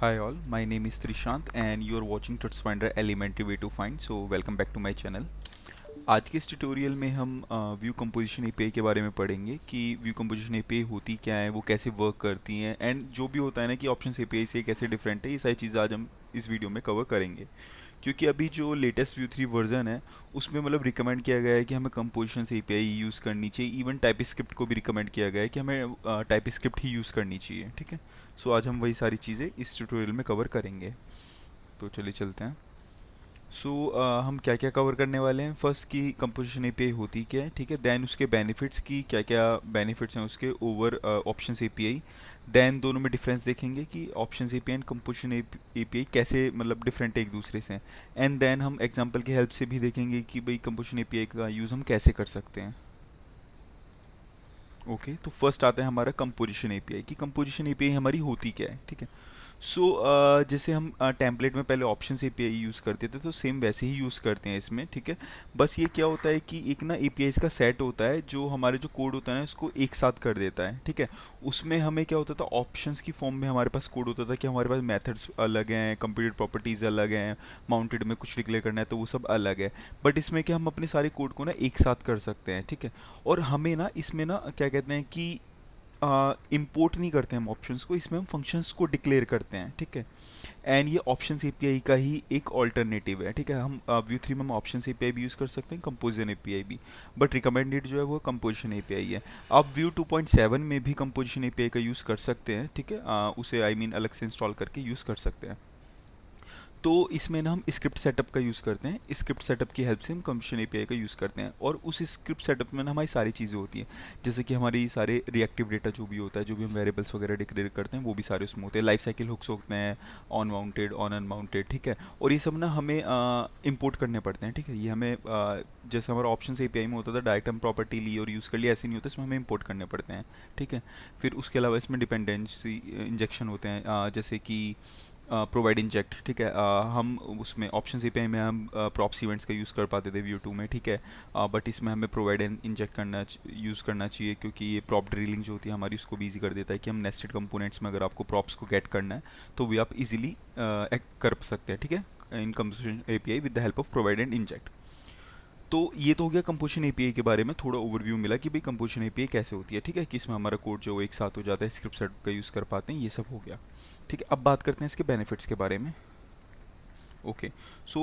Hi all, my name is Trishant and you are watching TutsFinder Elementary Way to Find. So welcome back to my channel. आज के इस tutorial में हम view composition API के बारे में पढ़ेंगे कि व्यू कंपोजिशन एपीआई होती क्या है, वो कैसे वर्क करती हैं एंड जो भी होता है ना कि ऑप्शंस एपीआई से कैसे डिफरेंट है, ये सारी चीज़ें आज हम इस वीडियो में कवर करेंगे। क्योंकि अभी जो लेटेस्ट व्यू 3 वर्जन है उसमें मतलब रिकमेंड किया गया है कि हमें कंपोजिशन से एपीआई यूज़ करनी चाहिए। इवन टाइपस्क्रिप्ट को भी रिकमेंड किया गया है कि हमें टाइपस्क्रिप्ट ही यूज़ करनी चाहिए। ठीक है, सो आज हम वही सारी चीज़ें इस ट्यूटोरियल में कवर करेंगे। तो चलिए चलते हैं। सो हम क्या क्या कवर करने वाले हैं। फर्स्ट की कंपोजिशन एपीआई होती क्या है, ठीक है। देन उसके बेनिफिट्स की क्या क्या बेनिफिट्स हैं उसके ओवर ऑप्शंस एपीआई। देन दोनों में डिफरेंस देखेंगे कि options API and composition API कैसे मतलब डिफरेंट है एक दूसरे से। एंड देन हम एग्जांपल की हेल्प से भी देखेंगे कि भाई कंपोजिशन एपीआई का यूज़ हम कैसे कर सकते हैं। ओके, तो फर्स्ट आता है हमारा कंपोजिशन एपीआई कि कंपोजिशन एपीआई हमारी होती क्या है, ठीक है। सो जैसे हम टेम्पलेट में पहले ऑप्शन एपीआई यूज़ करते थे तो सेम वैसे ही यूज़ करते हैं इसमें, ठीक है। बस ये क्या होता है कि एक ना एपीआई का सेट होता है जो हमारे जो कोड होता है ना उसको एक साथ कर देता है, ठीक है। उसमें हमें क्या होता था, ऑप्शंस की फॉर्म में हमारे पास कोड होता था कि हमारे पास मेथड्स अलग हैं, कंप्यूटर प्रॉपर्टीज़ अलग हैं, माउंटेड में कुछ डिक्लेयर करना है तो वो सब अलग है। बट इसमें क्या हम अपने सारे कोड को ना एक साथ कर सकते हैं, ठीक है। और हमें ना इसमें ना क्या कहते हैं कि इंपोर्ट नहीं करते हैं हम ऑप्शंस को, इसमें हम फंक्शंस को डिक्लेयर करते हैं, ठीक है। एंड ये ऑप्शंस एपीआई का ही एक ऑल्टरनेटिव है, ठीक है। हम व्यू 3 में हम ऑप्शंस एपीआई भी यूज़ कर सकते हैं, कंपोजिशन एपीआई भी, बट रिकमेंडेड जो है वो कंपोजिशन एपीआई है। आप व्यू 2.7 में भी कंपोजिशन एपीआई का यूज़ कर सकते हैं, ठीक है। उसे आई मीन अलग से इंस्टॉल करके यूज़ कर सकते हैं। तो इसमें ना हम स्क्रिप्ट सेटअप का यूज़ करते हैं, स्क्रिप्ट सेटअप की हेल्प से हम कंपोजिशन एपीआई का यूज़ करते हैं। और उस स्क्रिप्ट सेटअप में ना हमारी सारी चीज़ें होती हैं, जैसे कि हमारी सारे रिएक्टिव डेटा जो भी होता है, जो भी हम वेरिएबल्स वगैरह डिक्लेयर करते हैं वो भी सारे उसमें होते हैं। लाइफ साइकिल हुक्स होते हैं, ऑन माउंटेड, ऑन अनमाउंटेड, ठीक है। और ये सब ना हमें इंपोर्ट करने पड़ते हैं, ठीक है। ये हमें जैसे हमारा ऑप्शन एपीआई में होता था डायरेक्ट हम प्रॉपर्टी ली और यूज़ कर लिया, ऐसे नहीं होता, इसमें हमें इंपोर्ट करने पड़ते हैं, ठीक है। फिर उसके अलावा इसमें डिपेंडेंसी इंजेक्शन होते हैं, जैसे कि प्रोवाइड इंजेक्ट, ठीक है। हम उसमें ऑप्शन एपीआई में हम प्रॉप्स इवेंट्स का यूज़ कर पाते थे व्यू 2 में, ठीक है। बट इसमें हमें प्रोवाइड इंजेक्ट करना यूज़ करना चाहिए, क्योंकि ये प्रॉप ड्रिलिंग जो होती है हमारी उसको भी ईजी कर देता है कि हम नेस्टेड कंपोनेंट्स में अगर आपको प्रॉप्स को गेट करना है तो वो आप इजीली कर सकते हैं, ठीक है, in composition API with the help of provide and inject. तो ये तो हो गया कंपोजिशन एपीआई के बारे में, थोड़ा ओवरव्यू मिला कि भाई कंपोजिशन एपीआई कैसे होती है, ठीक है, कि इसमें हमारा कोड जो एक साथ हो जाता है, स्क्रिप्ट सेट का यूज़ कर पाते हैं, ये सब हो गया, ठीक है। अब बात करते हैं इसके बेनिफिट्स के बारे में। ओके, सो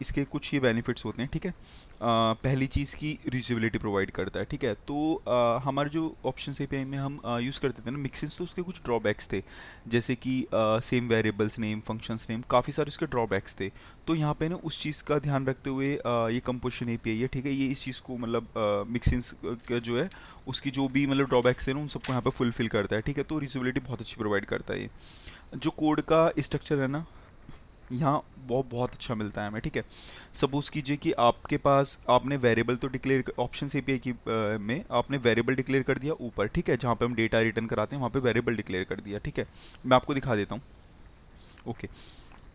इसके कुछ ये बेनिफिट्स होते हैं, ठीक है। पहली चीज़ की रीयूजेबिलिटी प्रोवाइड करता है, ठीक है। तो हमारे जो ऑप्शन एपीआई में हम यूज़ करते थे ना मिक्सिंग्स, तो उसके कुछ ड्रॉबैक्स थे, जैसे कि same variables name, functions name, काफ़ी सारे उसके ड्रॉबैक्स थे। तो यहाँ पे ना उस चीज़ का ध्यान रखते हुए ये कंपोजिशन एपीआई है, ठीक है, ये इस चीज़ को मतलब मिक्सिंग्स का जो है उसकी जो भी मतलब ड्रॉबैक्स थे ना उन सबको यहाँ पे फुलफिल करता है, ठीक है। तो रीयूजेबिलिटी बहुत अच्छी प्रोवाइड करता है ये। जो कोड का स्ट्रक्चर है ना यहाँ बहुत बहुत अच्छा मिलता है हमें, ठीक है। सपोज कीजिए कि आपके पास आपने वेरिएबल तो डिक्लेयर ऑप्शन एपीआई की में आपने वेरिएबल डिक्लेयर कर दिया ऊपर, ठीक है, जहाँ पे हम डेटा रिटर्न कराते हैं वहाँ पे वेरिएबल डिक्लेयर कर दिया, ठीक है। मैं आपको दिखा देता हूँ। ओके,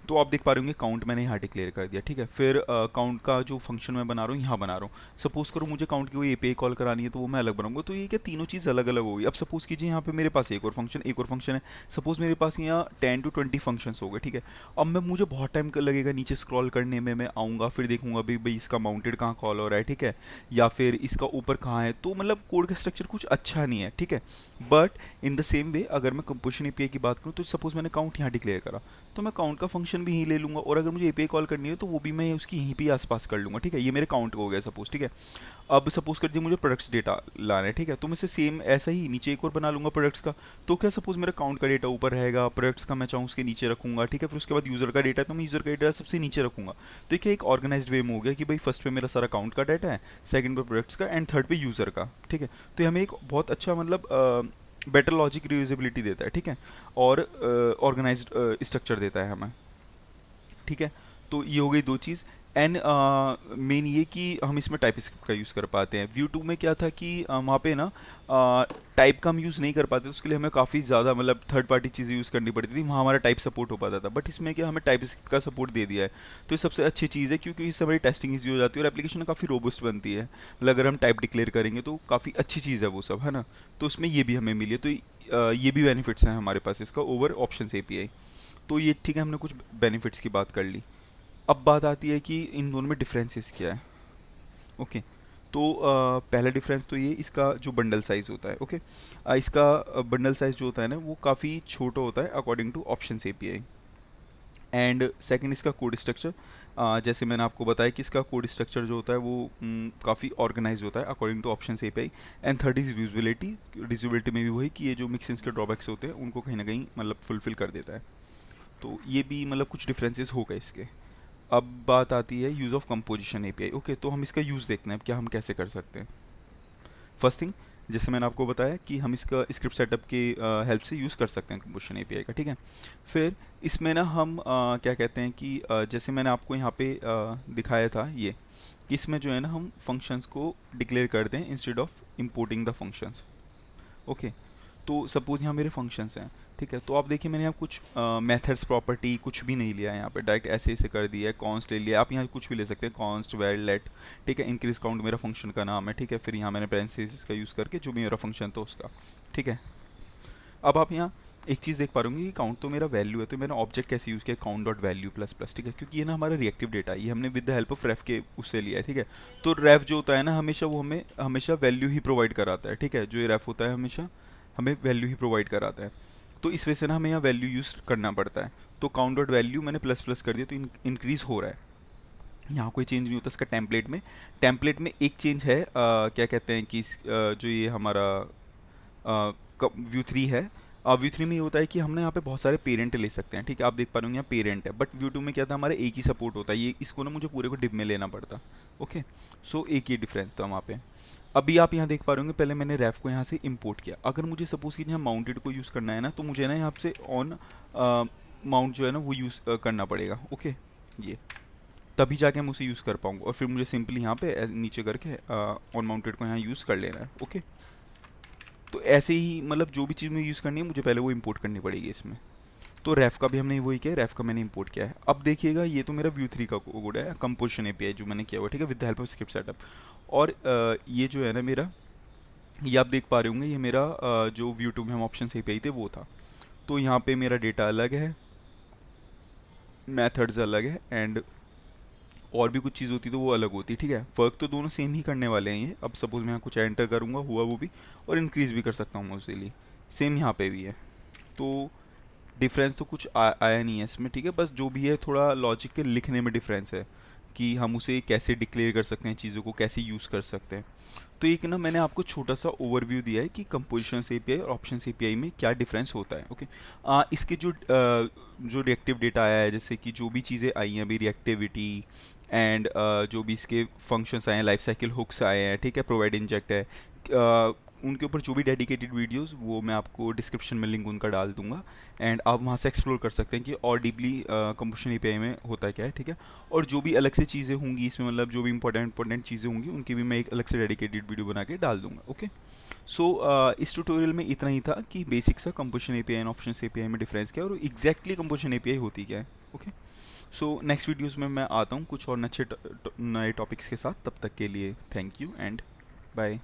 तो आप देख पा रहे होंगे काउंट मैंने यहाँ डिक्लेयर कर दिया, ठीक है। फिर काउंट का जो फंक्शन मैं बना रहा हूँ यहाँ बना रहा हूँ। सपोज करो मुझे काउंट की कोई एपीआई कॉल करानी है तो वो मैं अलग बनाऊंगा, तो ये क्या तीनों चीज़ अलग अलग होगी। अब सपोज कीजिए यहाँ पे मेरे पास एक और फंक्शन है। सपोज मेरे पास यहाँ 10 to 20 फंक्शंस हो गए, ठीक है। अब मैं मुझे बहुत टाइम लगेगा नीचे स्क्रॉल करने में, मैं आऊँगा फिर देखूंगा भाई भाई इसका माउंटेड कहाँ कॉल हो रहा है, ठीक है, या फिर इसका ऊपर कहाँ है। तो मतलब कोड का स्ट्रक्चर कुछ अच्छा नहीं है, ठीक है। But in the same way अगर मैं कंपोजिशन एपीआई की बात करूँ तो सपोज मैंने काउंट यहाँ डिक्लेयर करा, तो मैं काउंट का फंक्शन भी यहीं ले लूँगा, और अगर मुझे एपीआई कॉल करनी है तो वो भी मैं उसकी यहीं पे आसपास कर लूँगा, ठीक है। ये मेरे काउंट हो गया सपोज, ठीक है। अब सपोज कर दिए मुझे प्रोडक्ट्स डेटा लाना है, ठीक है, तो मैं इसे सेम ऐसा ही नीचे एक और बना लूँगा प्रोडक्ट्स का। तो क्या सपोज मेरा काउंट का डेटा ऊपर रहेगा, प्रोडक्ट्स का मैं चाहूँ उसके नीचे रखूँगा, ठीक है। फिर उसके बाद यूज़र का डेटा है तो मैं यूज़र का डेटा सबसे नीचे रखूँगा। तो क्या एक ऑर्गेनाइज्ड वे में हो गया कि भाई फर्स्ट पे मेरा सारा काउंट का डाटा है, सेकंड पे प्रोडक्ट्स का, एंड थर्ड पे यूज़र का, ठीक है। तो ये हमें एक बहुत अच्छा मतलब बेटर लॉजिक रियूजेबिलिटी देता है, ठीक है, और ऑर्गेनाइज्ड स्ट्रक्चर देता है हमें, ठीक है। तो ये हो गई दो चीज़। एंड मेन ये कि हम इसमें टाइप स्क्रिप्ट का यूज़ कर पाते हैं। व्यू 2 में क्या था कि वहाँ पे ना टाइप का हम यूज़ नहीं कर पाते, तो उसके लिए हमें काफ़ी ज़्यादा मतलब थर्ड पार्टी चीज़ें यूज़ करनी पड़ती थी, वहाँ हमारा टाइप सपोर्ट हो पाता था। बट इसमें क्या हमें टाइप स्क्रिप्ट का सपोर्ट दे दिया है, तो ये सबसे अच्छी चीज़ है, क्योंकि इससे हमारी टेस्टिंग ईजी हो जाती है और एप्लीकेशन काफ़ी रोबस्ट बनती है। मतलब अगर हम टाइप डिक्लेयर करेंगे तो काफ़ी अच्छी चीज़ है वो सब, है ना। तो उसमें ये भी हमें मिली है, तो ये भी बेनिफिट्स हैं हमारे पास इसका ओवर ऑप्शन एपीआई। तो ये ठीक है, हमने कुछ बेनिफिट्स की बात कर ली। अब बात आती है कि इन दोनों में डिफरेंसेस क्या है। ओके, तो पहला डिफरेंस तो ये इसका जो बंडल साइज़ होता है। ओके, इसका बंडल साइज़ जो होता है ना वो काफ़ी छोटा होता है according two options API. And second इसका कोड स्ट्रक्चर, जैसे मैंने आपको बताया कि इसका कोड स्ट्रक्चर जो होता है वो काफ़ी ऑर्गेनाइज होता है according two options API. And third is usability, usability में भी वही कि ये जो मिक्सिंग्स के ड्रॉबैक्स होते हैं उनको कहीं ना कहीं मतलब फुलफिल कर देता है। तो ये भी मतलब कुछ डिफरेंसेस हो गए इसके। अब बात आती है use of composition API. Okay, तो हम इसका यूज़ देखते हैं अब क्या हम कैसे कर सकते हैं। फर्स्ट थिंग, जैसे मैंने आपको बताया कि हम इसका स्क्रिप्ट सेटअप की हेल्प से यूज़ कर सकते हैं कंपोजिशन एपीआई का, ठीक है। फिर इसमें ना हम क्या कहते हैं कि जैसे मैंने आपको यहाँ पे दिखाया था ये कि इसमें जो है ना हम फंक्शंस को डिक्लेयर कर दें instead of importing the functions. Okay, तो सपोज यहाँ मेरे फंक्शंस हैं, ठीक है। तो आप देखिए मैंने यहाँ कुछ मेथड्स प्रॉपर्टी कुछ भी नहीं लिया है, यहाँ पे डायरेक्ट ऐसे ऐसे कर दिया है, कॉन्स्ट ले लिया। आप यहाँ कुछ भी ले सकते हैं, कॉन्स्ट वैर लेट, ठीक है। इंक्रीज काउंट मेरा फंक्शन का नाम है, ठीक है। फिर यहाँ मैंने पैरेंथेसिस का यूज़ करके जो भी मेरा फंक्शन था उसका, ठीक है। अब आप यहाँ एक चीज़ देख पा रहे होंगे कि काउंट तो मेरा वैल्यू है, तो मैंने ऑब्जेक्ट कैसे यूज़ किया, count dot value plus plus, ठीक है। क्योंकि ये ना हमारा रिएक्टिव डेटा है, ये हमने विद द हेल्प ऑफ रेफ के उससे लिया है, ठीक है। तो रेफ जो होता है ना हमेशा वो हमें हमेशा वैल्यू ही प्रोवाइड कराता है, ठीक है। जो ये रेफ होता है हमेशा हमें वैल्यू ही प्रोवाइड कराता है। तो इस वजह से ना हमें यहाँ वैल्यू यूज़ करना पड़ता है। तो काउंट डॉट वैल्यू मैंने प्लस प्लस कर दिया, तो इंक्रीज़ हो रहा है। यहाँ कोई चेंज नहीं होता इसका टेम्पलेट में एक चेंज है, क्या कहते हैं कि जो ये हमारा व्यू थ्री है, व्यू थ्री में ये होता है कि हमने यहाँ पे बहुत सारे पेरेंट ले सकते हैं, ठीक है। आप देख पा रहे होंगे यहाँ पेरेंट है, बट व्यू टू में क्या था हमारा एक ही सपोर्ट होता है, ये इसको ना मुझे पूरे को डिब में लेना पड़ता। ओके, सो एक ही डिफरेंस था वहाँ पे। अभी आप यहाँ देख पा रहे होंगे पहले मैंने रेफ को यहाँ से इंपोर्ट किया। अगर मुझे सपोज कि यहाँ माउंटेड को यूज़ करना है ना, तो मुझे ना यहाँ से ऑन माउंट जो है ना वो यूज़ करना पड़ेगा। ओके, ये तभी जाके मैं उसे यूज़ कर पाऊँगा, और फिर मुझे सिंपली यहाँ पे नीचे करके ऑन माउंटेड को यहाँ यूज़ कर लेना है। ओके, तो ऐसे ही मतलब जो भी चीज़ मुझे यूज़ करनी है मुझे पहले वो इंपोर्ट करनी पड़ेगी इसमें। तो रेफ का भी हमने वही किया, रेफ का मैंने इंपोर्ट किया है। अब देखिएगा ये तो मेरा व्यू थ्री का कोड है, कंपोजिशन एपीआई जो मैंने किया हुआ, ठीक है, with the help of script setup. और ये जो है ना मेरा, ये आप देख पा रहे होंगे, ये मेरा जो व्यू टू में हम ऑप्शन एपीआई थे वो था। तो यहाँ पे मेरा डेटा अलग है, मेथड्स अलग है, एंड और भी कुछ चीज़ होती तो वो अलग होती, ठीक है। फ़र्क तो दोनों सेम ही करने वाले हैं ये। अब सपोज मैं यहाँ कुछ एंटर करूँगा, हुआ वो भी, और इंक्रीज़ भी कर सकता हूँ मैं उसके लिए, सेम यहाँ पे भी है। तो डिफरेंस तो कुछ आया नहीं है इसमें, ठीक है। बस जो भी है थोड़ा लॉजिक के लिखने में डिफरेंस है कि हम उसे कैसे डिक्लेयर कर सकते हैं, चीज़ों को कैसे यूज़ कर सकते हैं। तो एक ना मैंने आपको छोटा सा ओवरव्यू दिया है कि कंपोजिशन एपीआई और ऑप्शन एपीआई में क्या डिफरेंस होता है। ओके, इसके जो रिएक्टिव डेटा आया है, जैसे कि जो भी चीज़ें आई हैं अभी, रिएक्टिविटी एंड जो भी इसके फंक्शंस आए हैं, लाइफ साइकिल हुक्स आए हैं, ठीक है, प्रोवाइड इंजेक्ट है, उनके ऊपर जो भी डेडिकेटेड वीडियोस वो मैं आपको डिस्क्रिप्शन में लिंक उनका डाल दूंगा, एंड आप वहाँ से एक्सप्लोर कर सकते हैं कि और डीपली कंपोजिशन एपीआई में होता क्या है, ठीक है। और जो भी अलग से चीज़ें होंगी इसमें, मतलब जो भी इंपॉर्टेंट चीज़ें होंगी उनकी भी मैं एक अलग से डेडिकेटेड वीडियो बना के डाल दूंगा। ओके, सो इस ट्यूटोरियल में इतना ही था कि बेसिक सा composition API and option API में डिफरेंस क्या है और एग्जैक्टली कंपोजिशन एपीआई होती क्या है। ओके, सो नेक्स्ट वीडियोज़ में मैं आता हूँ कुछ और अच्छे नए टॉपिक्स के साथ। तब तक के लिए थैंक यू एंड बाय।